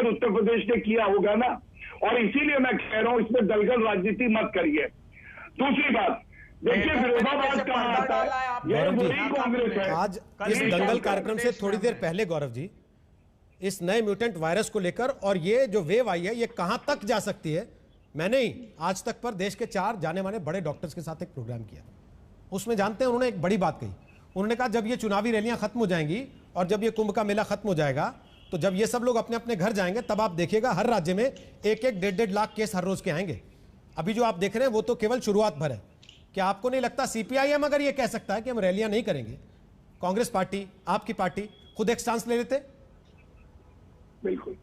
शायद उत्तर प्रदेश ने किया होगा ना, और इसीलिए मैं कह रहा हूं इसमें दलगत राजनीति मत करिए। दूसरी बात, देखिए विरोधाभास कहां आता है, ये वही कांग्रेस है। आज इस दंगल कार्यक्रम से थोड़ी देर पहले गौरव जी, इस नए म्यूटेंट वायरस को लेकर और ये जो वेव आई है ये कहां तक जा सकती है, मैंने ही आज तक पर देश के 4 जाने माने बड़े डॉक्टर्स के साथ एक प्रोग्राम किया। उसमें जानते हैं उन्होंने एक बड़ी बात कही। उन्होंने कहा जब ये चुनावी रैलियां खत्म हो जाएंगी और जब ये कुंभ का मेला खत्म हो जाएगा, तो जब ये सब लोग अपने अपने घर जाएंगे तब आप देखिएगा हर राज्य में 1-1, 1.5 लाख केस हर रोज के आएंगे। अभी जो आप देख रहे हैं वो तो केवल शुरुआत भर है। क्या आपको नहीं लगता सीपीआईएम अगर ये कह सकता है कि हम रैलियां नहीं करेंगे, कांग्रेस पार्टी, आपकी पार्टी खुद एक स्टांस ले लेते? बिल्कुल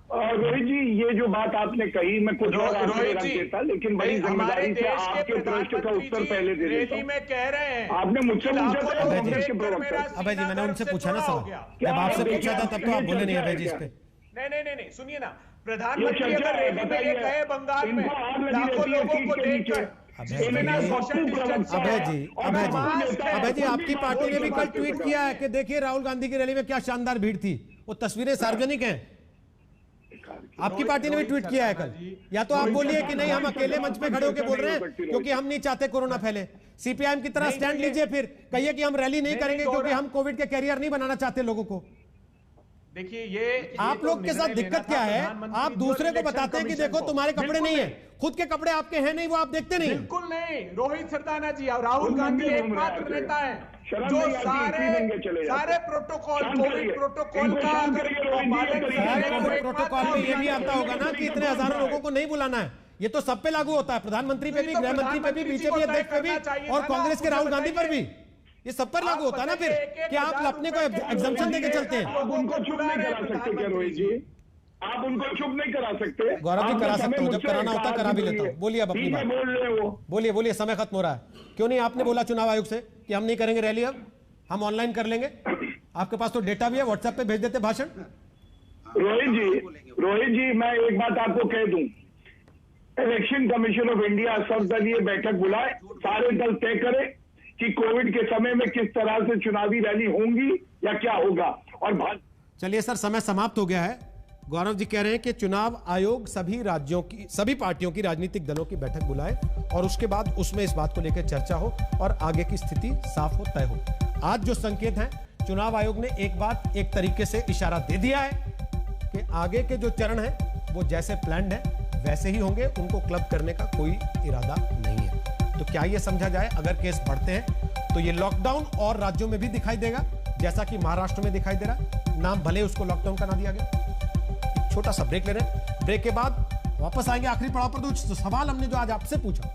रोहित जी, ये जो बात आपने कही मैं कुछ और रख देता, लेकिन बड़ी जिम्मेदारी से आपके प्रश्न का उत्तर पहले दे देता हूं। में कह रहे हैं आपने मुझसे पूछा था कांग्रेस के प्रवक्ता। अभय जी, मैंने उनसे पूछा ना सवाल, जब आपसे पूछा था तब तो आप बोले नहीं अभय जी इस पे। नहीं, सुनिए ना, प्रधानमंत्री अगर रैली में ये कहे बंगाल में लाखों लोगों को देखकर, अभय जी आपकी पार्टी ने भी कल ट्वीट किया है कि देखिए राहुल गांधी की रैली में क्या शानदार भीड़ थी, वो तस्वीरें सार्वजनिक हैं। आपकी पार्टी ने भी ट्वीट किया है कल। या तो आप बोलिए कि नहीं हम अकेले मंच पे खड़े होकर बोल रहे हैं क्योंकि हम नहीं चाहते कोरोना फैले, सीपीआईएम की तरह स्टैंड लीजिए, फिर कहिए कि हम रैली नहीं करेंगे क्योंकि हम कोविड के कैरियर नहीं बनाना चाहते लोगों को। देखिए ये आप लोग के साथ दिक्कत क्या है, आप दूसरे को बताते हैं कि देखो तुम्हारे कपड़े नहीं है, खुद के कपड़े आपके हैं नहीं, वो आप देखते नहीं। बिल्कुल नहीं, रोहित सरदाना जी और राहुल गांधी एकमात्र नेता है जो सारे प्रोटोकॉल, कोविड प्रोटोकॉल का प्रोटोकॉल में ये भी आता होगा ना कि इतने हजारों लोगों को नहीं बुलाना है। ये तो सब पे लागू होता है, प्रधानमंत्री पे भी, गृह मंत्री पे भी, बीजेपी अध्यक्ष पे भी और कांग्रेस के राहुल गांधी पर भी। ये सब पर लागू होता है ना फिर, कि आप अपने को एग्जम्पशन देके चलते हैं। आप उनको चुप नहीं करा सकते क्या रोहित जी? आप उनको चुप नहीं करा सकते? गौरव जी करा सकता हूँ, जब कराना होता है करा भी लेता हूँ। बोलिए अब अपनी बात बोल रहे हो, बोलिए, समय खत्म हो रहा है। क्यों नहीं आपने बोला चुनाव आयोग से कि हम नहीं करेंगे रैली, अब हम ऑनलाइन कर लेंगे? आपके पास तो डेटा भी है, व्हाट्सएप पे भेज देते भाषण। रोहित जी मैं एक बात आपको कह दूं, इलेक्शन कमीशन ऑफ इंडिया सब दलीय बैठक बुलाए, सारे दल तय करे कि कोविड के समय में किस तरह से चुनावी रैली होंगी या क्या होगा। और चलिए सर, समय समाप्त हो गया है। गौरव जी कह रहे हैं कि चुनाव आयोग सभी राज्यों की, सभी पार्टियों की, राजनीतिक दलों की बैठक बुलाए और उसके बाद उसमें इस बात को लेकर चर्चा हो और आगे की स्थिति साफ हो, तय हो। आज जो संकेत है, चुनाव आयोग ने एक बात एक तरीके से इशारा दे दिया है कि आगे के जो चरण है वो जैसे प्लान्ड है वैसे ही होंगे, उनको क्लब करने का कोई इरादा नहीं है। तो क्या ये समझा जाए अगर केस बढ़ते हैं तो ये लॉकडाउन और राज्यों में भी दिखाई देगा, जैसा कि महाराष्ट्र में दिखाई दे रहा है। नाम भले उसको लॉकडाउन का ना दिया गया। छोटा सा ब्रेक ले रहे हैं, ब्रेक के बाद वापस आएंगे आखिरी पड़ाव पर। तो सवाल हमने जो आज आपसे पूछा